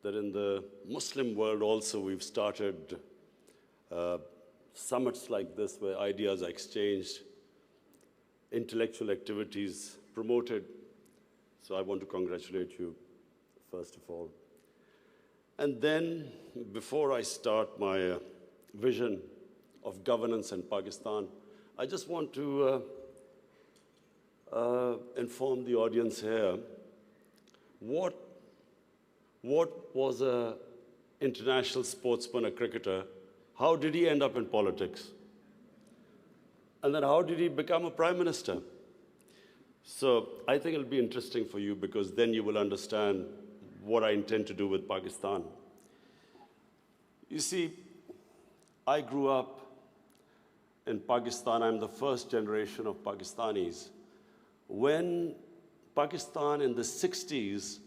that in the Muslim world also we've started summits like this where ideas are exchanged, intellectual activities promoted. So I want to congratulate you, first of all. And then, before I start my vision of governance in Pakistan, I just want to inform the audience here, what was an international sportsman, a cricketer? How did he end up in politics? And then how did he become a prime minister? So I think it'll be interesting for you because then you will understand what I intend to do with Pakistan. You see, I grew up in Pakistan. I'm the first generation of Pakistanis. When Pakistan in the 60s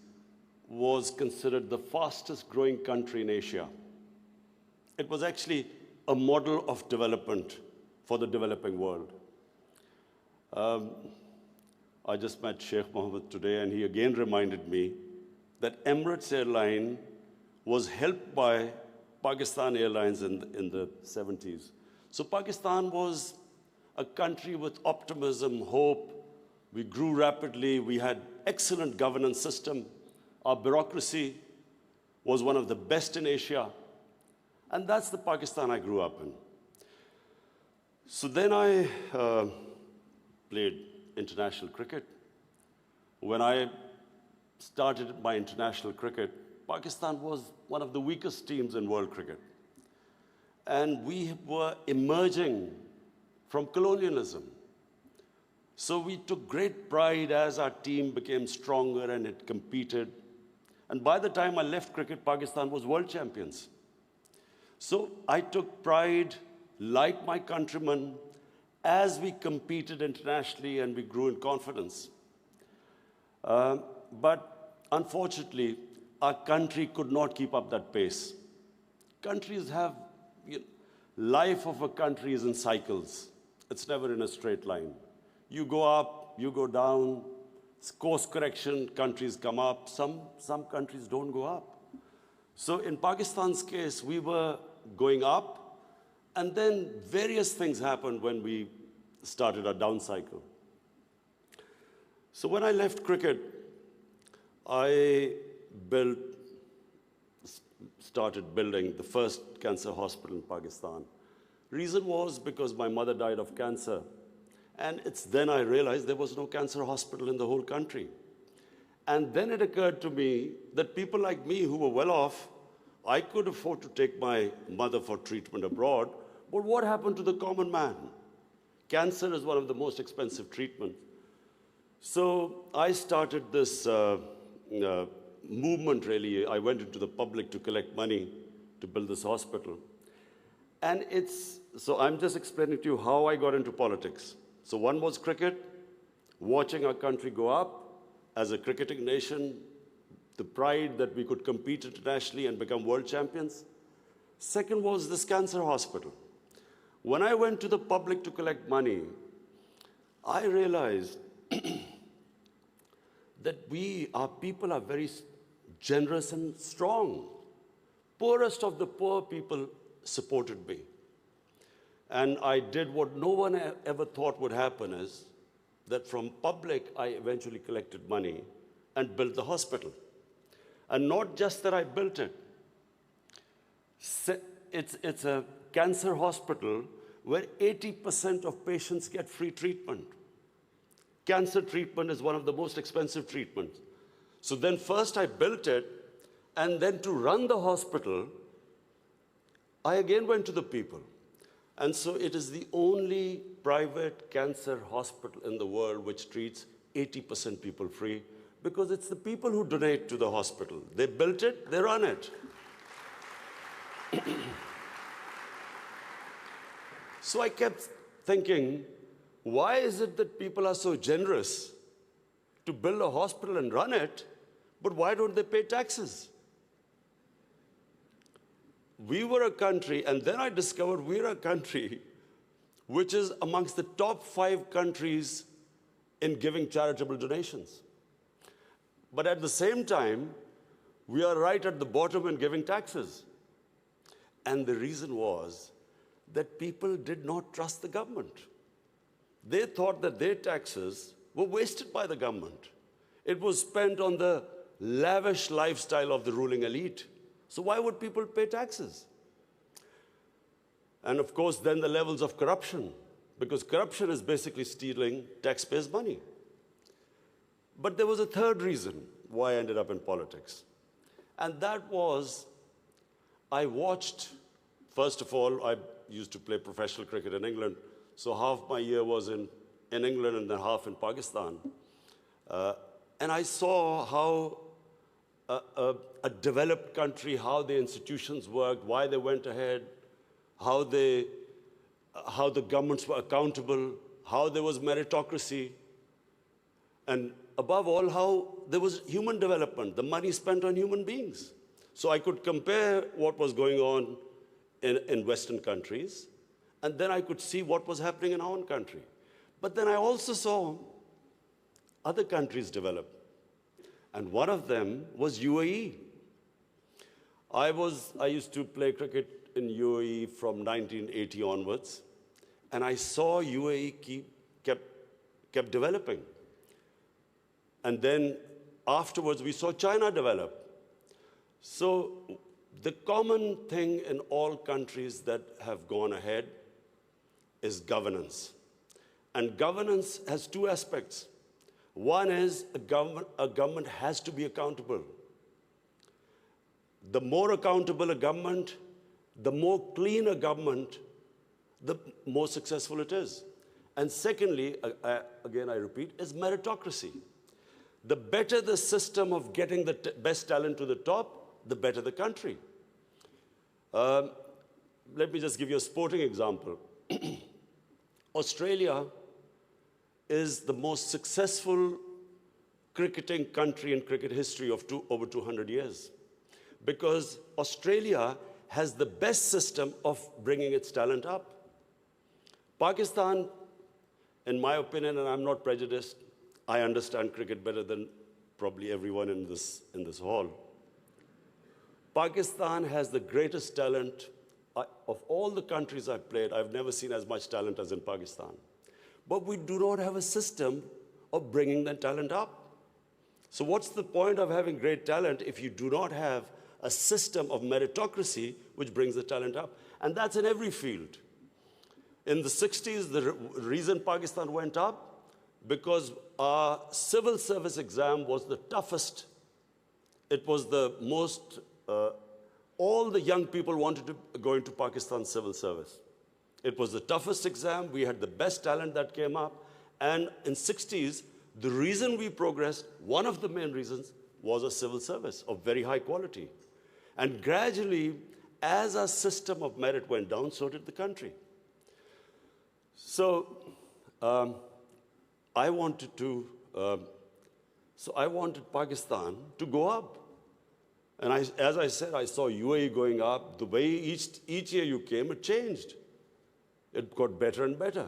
was considered the fastest growing country in Asia, it was actually a model of development for the developing world. I just met Sheikh Mohammed today, and he again reminded me that Emirates Airline was helped by Pakistan Airlines in the 70s. So Pakistan was a country with optimism, hope. We grew rapidly. We had excellent governance system. Our bureaucracy was one of the best in Asia. And that's the Pakistan I grew up in. So then I played international cricket. When I started my international cricket, Pakistan was one of the weakest teams in world cricket. And we were emerging from colonialism. So we took great pride as our team became stronger and it competed. And by the time I left cricket, Pakistan was world champions. So I took pride, like my countrymen, as we competed internationally and we grew in confidence. But unfortunately, our country could not keep up that pace. Countries have, life of a country is in cycles. It's never in a straight line. You go up, you go down, course correction, countries come up, some countries don't go up. So in Pakistan's case, we were going up, and then various things happened when we started our down cycle. So when I left cricket, I started building the first cancer hospital in Pakistan. Reason was because my mother died of cancer. And it's then I realized there was no cancer hospital in the whole country. And then it occurred to me that people like me who were well off, I could afford to take my mother for treatment abroad, but what happened to the common man? Cancer is one of the most expensive treatments. So I started this movement, really. I went into the public to collect money to build this hospital. And so I'm just explaining to you how I got into politics. So one was cricket, watching our country go up as a cricketing nation, the pride that we could compete internationally and become world champions. Second was this cancer hospital. When I went to the public to collect money, I realized that our people are very generous and strong. Poorest of the poor people supported me. And I did what no one ever thought would happen, is that from public, I eventually collected money and built the hospital. And not just that I built it. It's a cancer hospital where 80% of patients get free treatment. Cancer treatment is one of the most expensive treatments. So then first I built it, and then to run the hospital, I again went to the people. And so it is the only private cancer hospital in the world which treats 80% people free, because it's the people who donate to the hospital. They built it, they run it. So I kept thinking, why is it that people are so generous to build a hospital and run it, but why don't they pay taxes? We were a country, and then I discovered we're a country which is amongst the top 5 countries in giving charitable donations. But at the same time, We are right at the bottom in giving taxes. And the reason was that people did not trust the government. They thought that their taxes were wasted by the government. It was spent on the lavish lifestyle of the ruling elite. So why would people pay taxes? And of course, then the levels of corruption, because corruption is basically stealing taxpayers' money. But there was a third reason why I ended up in politics. And that was, I watched, first of all, I used to play professional cricket in England, so half my year was in England and then half in Pakistan. And I saw how a developed country, how the institutions worked, why they went ahead, how the governments were accountable, how there was meritocracy, and above all, how there was human development, the money spent on human beings. So I could compare what was going on in Western countries, and then I could see what was happening in our own country. But then I also saw other countries develop, and one of them was UAE. I used to play cricket in UAE from 1980 onwards, and I saw UAE kept developing. And then afterwards, we saw China develop. So the common thing in all countries that have gone ahead is governance. And governance has two aspects. One is a government has to be accountable. The more accountable a government, the more clean a government, the more successful it is. And secondly, again I repeat, is meritocracy. The better the system of getting the best talent to the top, the better the country. Let me just give you a sporting example. Australia is the most successful cricketing country in cricket history of over 200 years, because Australia has the best system of bringing its talent up. Pakistan, in my opinion, and I'm not prejudiced, I understand cricket better than probably everyone in this hall. Pakistan has the greatest talent. Of all the countries I've played, I've never seen as much talent as in Pakistan. But we do not have a system of bringing that talent up. So what's the point of having great talent if you do not have a system of meritocracy which brings the talent up? And that's in every field. In the 60s, the reason Pakistan went up, because our civil service exam was the toughest. It was the most, all the young people wanted to go into Pakistan civil service. It was the toughest exam. We had the best talent that came up. And in 60s, the reason we progressed, one of the main reasons, was a civil service of very high quality. And gradually, as our system of merit went down, so did the country. So I wanted Pakistan to go up. And as I said, I saw UAE going up. The way each year you came, it changed. It got better and better.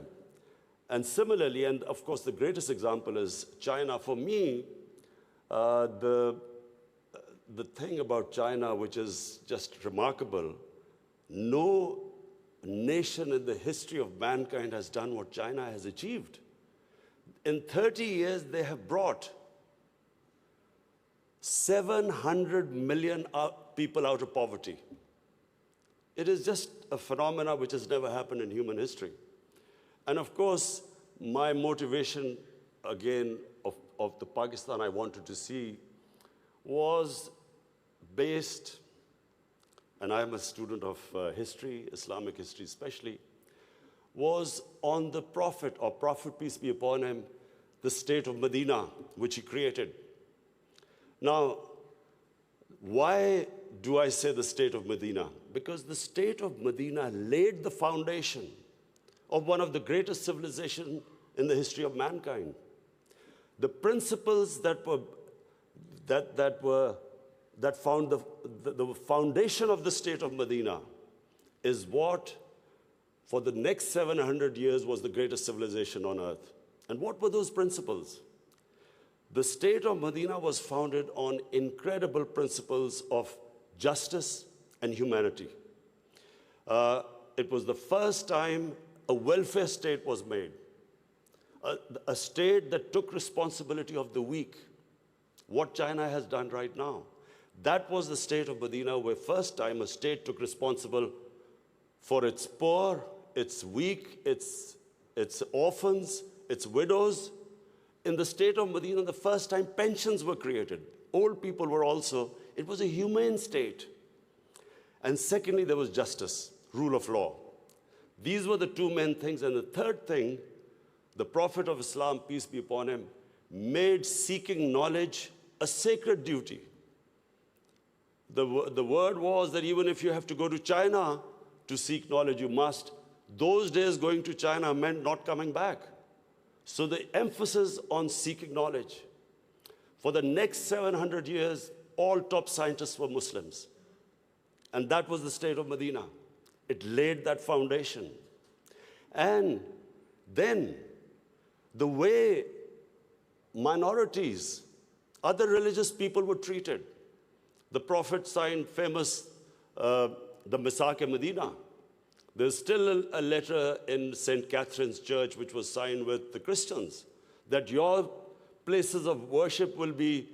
And similarly, and of course the greatest example is China. For me, the thing about China, which is just remarkable, no nation in the history of mankind has done what China has achieved. In 30 years, they have brought 700 million people out of poverty. It is just a phenomena which has never happened in human history. And of course, my motivation, again, of the Pakistan I wanted to see was based, and I am a student of history, Islamic history especially, was on the Prophet, or Prophet, peace be upon him, the state of Medina, which he created. Now, why do I say the state of Medina? Because the state of Medina laid the foundation of one of the greatest civilizations in the history of mankind. The principles that found the foundation of the state of Medina is what, for the next 700 years, was the greatest civilization on earth. And what were those principles? The state of Medina was founded on incredible principles of justice and humanity. It was the first time a welfare state was made, a state that took responsibility of the weak, what China has done right now. That was the state of Medina, where first time a state took responsible for its poor, its weak, its orphans, its widows. In the state of Medina, the first time pensions were created. Old people were also, it was a humane state. And secondly, there was justice, rule of law. These were the two main things. And the third thing, the Prophet of Islam, peace be upon him, made seeking knowledge a sacred duty. The word was that even if you have to go to China to seek knowledge, you must. Those days going to China meant not coming back. So the emphasis on seeking knowledge. For the next 700 years, all top scientists were Muslims. And that was the state of Medina. It laid that foundation. And then the way minorities, other religious people were treated. The Prophet signed famous, the Misaq-e-Medina. There's still a letter in St. Catherine's Church which was signed with the Christians that your places of worship will be,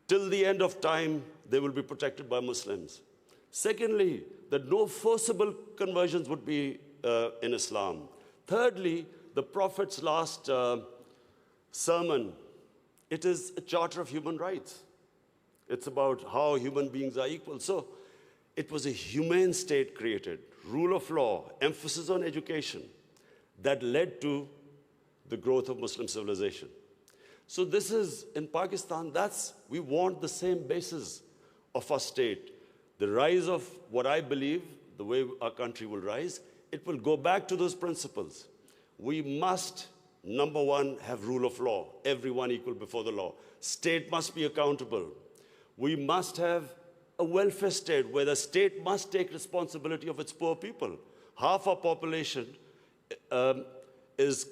till the end of time, they will be protected by Muslims. Secondly, that no forcible conversions would be in Islam. Thirdly, the Prophet's last sermon, it is a charter of human rights. It's about how human beings are equal. So it was a humane state created, rule of law, emphasis on education, that led to the growth of Muslim civilization. So this is, in Pakistan, we want the same basis of our state. The rise of what I believe, the way our country will rise, it will go back to those principles. We must, number one, have rule of law, everyone equal before the law. State must be accountable. We must have a welfare state where the state must take responsibility of its poor people. Half our population is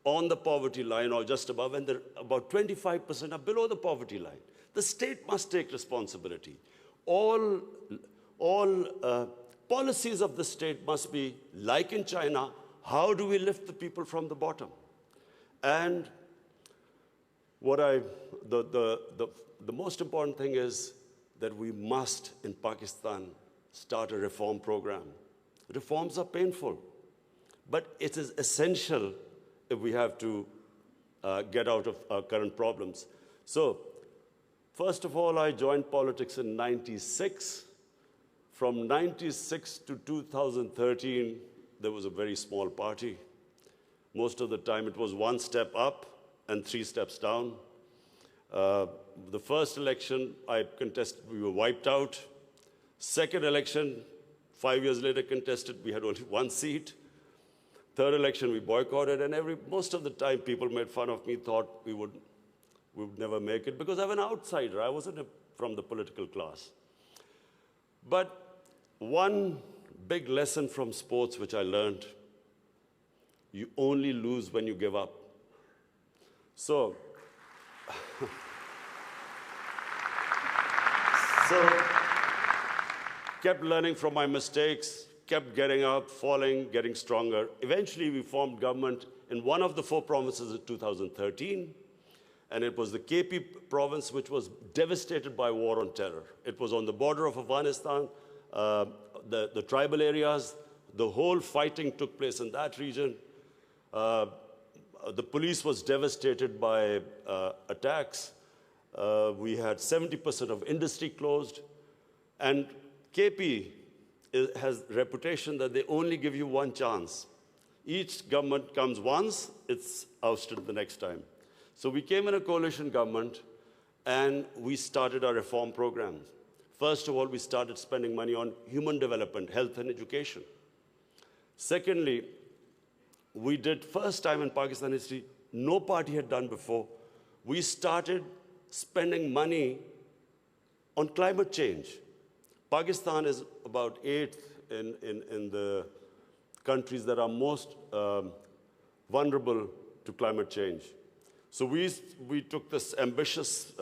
on the poverty line or just above, and about 25% are below the poverty line. The state must take responsibility. All policies of the state must be, like in China, how do we lift the people from the bottom? And the most important thing is that we must, in Pakistan, start a reform program. Reforms are painful, but it is essential if we have to get out of our current problems. So, first of all, I joined politics in '96. From '96 to 2013, there was a very small party. Most of the time, it was one step up and 3 steps down. The first election I contested, we were wiped out. Second election, 5 years later contested, we had only 1 seat. Third election, we boycotted, and most of the time people made fun of me, thought we would never make it, because I'm an outsider. I wasn't from the political class. But one big lesson from sports which I learned, you only lose when you give up. So kept learning from my mistakes, kept getting up, falling, getting stronger. Eventually, we formed government in one of the 4 provinces in 2013, and it was the KP province, which was devastated by war on terror. It was on the border of Afghanistan, the tribal areas, the whole fighting took place in that region. The police was devastated by attacks. We had 70% of industry closed. And KP has a reputation that they only give you 1 chance. Each government comes once, it's ousted the next time. So we came in a coalition government, and we started our reform programs. First of all, we started spending money on human development, health and education. Secondly, we did, first time in Pakistan history, no party had done before, we started spending money on climate change. Pakistan is about 8th in the countries that are most vulnerable to climate change. So we took this ambitious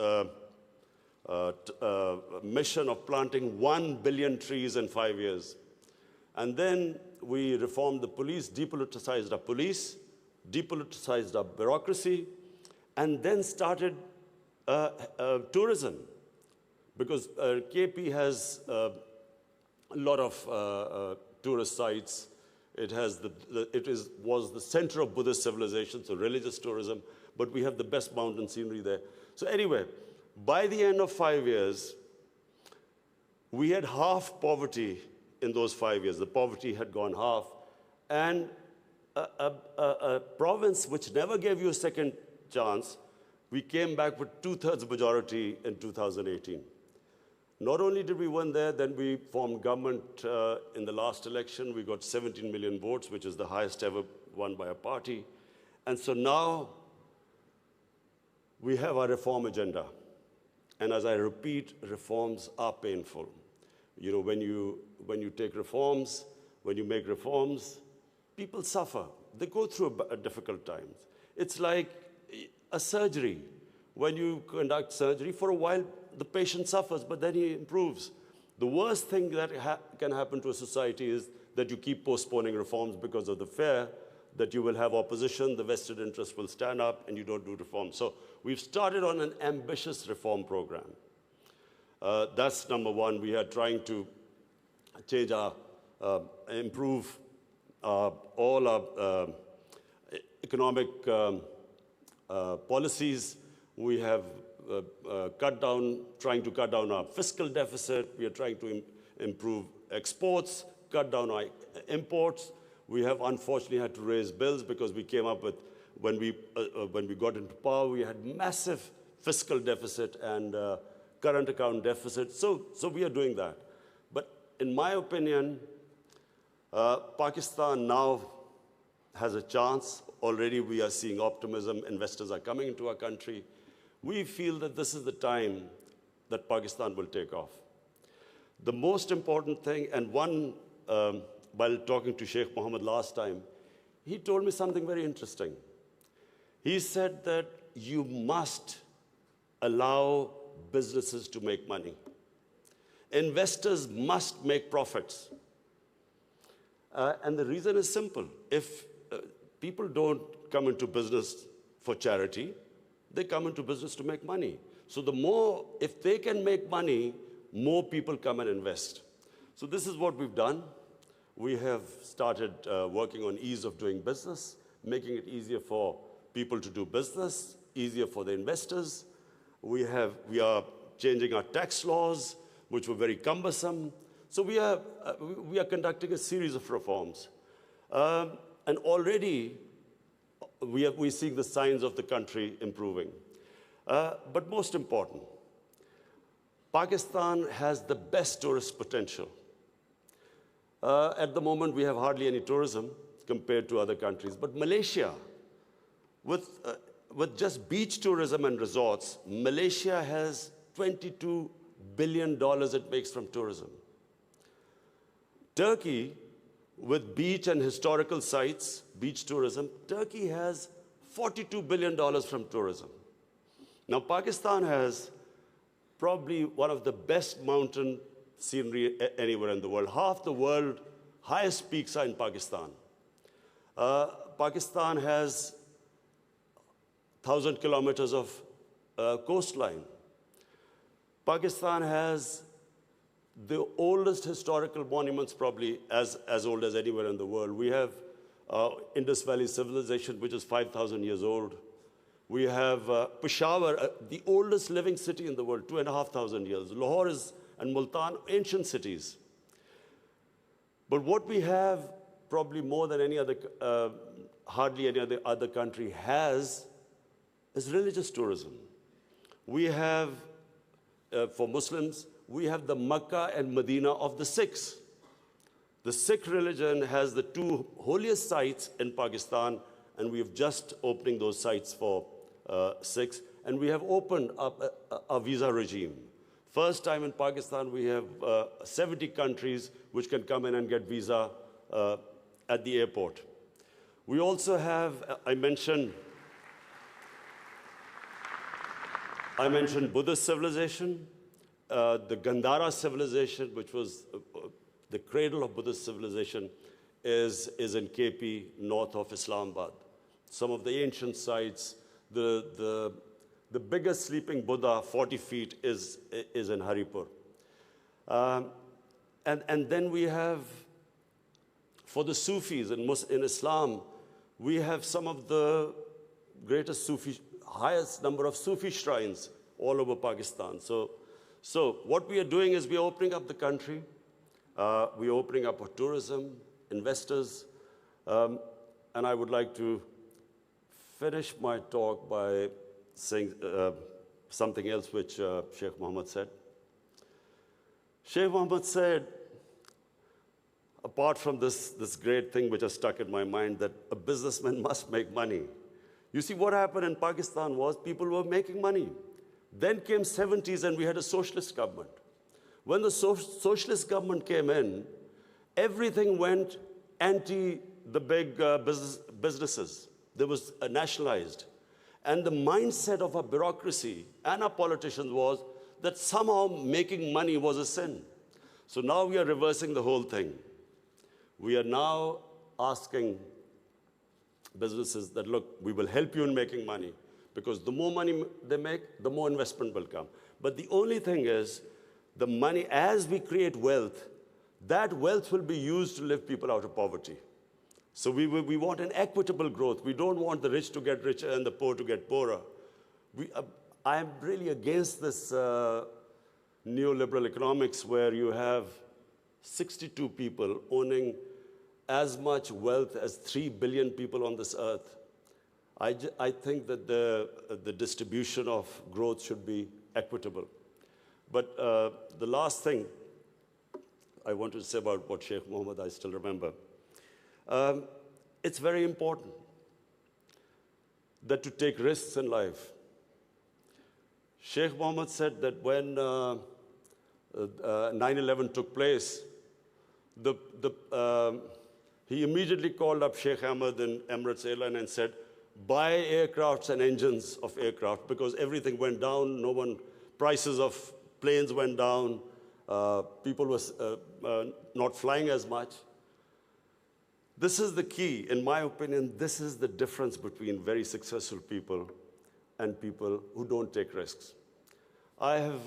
mission of planting 1 billion trees in 5 years. And then we reformed the police, depoliticized our police, depoliticized our bureaucracy, and then started tourism. Because KP has a lot of tourist sites. It has was the center of Buddhist civilization, so religious tourism, but we have the best mountain scenery there. So anyway, by the end of 5 years, we had half poverty in those 5 years. The poverty had gone half. And a province which never gave you a second chance, we came back with 2/3 majority in 2018. Not only did we win there, then we formed government in the last election. We got 17 million votes, which is the highest ever won by a party. And so now we have our reform agenda. And as I repeat, reforms are painful. You know, when you take reforms, when you make reforms, people suffer. They go through difficult times. It's like a surgery. When you conduct surgery, for a while, the patient suffers, but then he improves. The worst thing that can happen to a society is that you keep postponing reforms because of the fear that you will have opposition, the vested interest will stand up, and you don't do reforms. So we've started on an ambitious reform program. That's number one. We are trying to change improve all our economic policies. We have trying to cut down our fiscal deficit. We are trying to improve exports, cut down our imports. We have unfortunately had to raise bills because we came up with, when we got into power, we had massive fiscal deficit and current account deficit. So we are doing that. But in my opinion, Pakistan now has a chance. Already we are seeing optimism. Investors are coming into our country. We feel that this is the time that Pakistan will take off. The most important thing, and while talking to Sheikh Mohammed last time, he told me something very interesting. He said that you must allow businesses to make money. Investors must make profits. And the reason is simple. If people don't come into business for charity, they come into business to make money. So if they can make money, more people come and invest. So this is what we've done. We have started working on ease of doing business, making it easier for people to do business, easier for the investors. We are changing our tax laws, which were very cumbersome. So we are conducting a series of reforms. And already, we're seeing the signs of the country improving. But most important, Pakistan has the best tourist potential. At the moment, we have hardly any tourism compared to other countries. But Malaysia, with just beach tourism and resorts, Malaysia has $22 billion it makes from tourism. Turkey, with beach and historical sites, beach tourism, Turkey has $42 billion from tourism. Now, Pakistan has probably one of the best mountain scenery anywhere in the world. Half the world's highest peaks are in Pakistan. Pakistan has 1,000 kilometers of coastline. Pakistan has the oldest historical monuments, probably as old as anywhere in the world. We have Indus Valley civilization, which is 5,000 years old. We have Peshawar, the oldest living city in the world, 2,500 years. Lahore and Multan, ancient cities. But what we have, probably more than any other, hardly any other country has, is religious tourism. We have, for Muslims, we have the Makkah and Medina of the Sikhs. The Sikh religion has the two holiest sites in Pakistan, and we have just opening those sites for Sikhs. And we have opened up a visa regime. First time in Pakistan, we have 70 countries which can come in and get visa at the airport. We also have, I mentioned I mentioned Buddhist civilization, the Gandhara civilization, which was the cradle of Buddhist civilization, is in KP, north of Islamabad. Some of the ancient sites, the biggest sleeping Buddha, 40 feet, is in Haripur. And then we have, for the Sufis in Islam, we have some of the greatest Sufi, highest number of Sufi shrines all over Pakistan. So what we are doing is we are opening up the country. We are opening up for tourism, investors. And I would like to finish my talk by saying something else which Sheikh Mohammed said. Sheikh Mohammed said, apart from this great thing which has stuck in my mind, that a businessman must make money. You see, what happened in Pakistan was people were making money. Then came 70s and we had a socialist government. When the socialist government came in, everything went anti the big businesses. There was nationalized. And the mindset of our bureaucracy and our politicians was that somehow making money was a sin. So now we are reversing the whole thing. We are now asking businesses that, look, we will help you in making money, because the more money they make, the more investment will come. But the only thing is, the money, as we create wealth, that wealth will be used to lift people out of poverty. So we want an equitable growth. We don't want the rich to get richer and the poor to get poorer. I am really against this neoliberal economics where you have 62 people owning as much wealth as 3 billion people on this earth. I think that the distribution of growth should be equitable. But the last thing I want to say about what Sheikh Mohammed, I still remember. It's very important that to take risks in life. Sheikh Mohammed said that when 9/11 took place, he immediately called up Sheikh Ahmed in Emirates Airline and said, buy aircrafts and engines of aircraft, because everything went down. Prices of planes went down. People were not flying as much. This is the key, in my opinion. This is the difference between very successful people and people who don't take risks. I have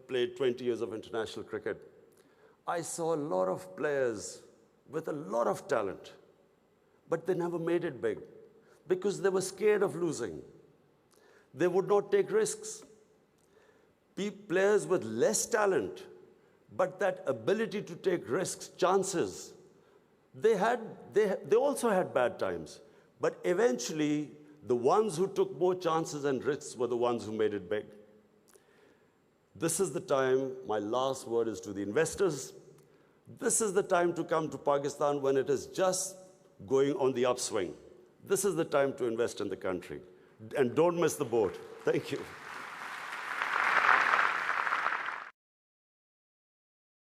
played 20 years of international cricket. I saw a lot of players with a lot of talent, but they never made it big because they were scared of losing. They would not take risks. Players with less talent, but that ability to take risks, chances, they also had bad times. But eventually, the ones who took more chances and risks were the ones who made it big. This is the time, my last word is to the investors. This is the time to come to Pakistan when it is just going on the upswing. This is the time to invest in the country. And don't miss the boat. Thank you.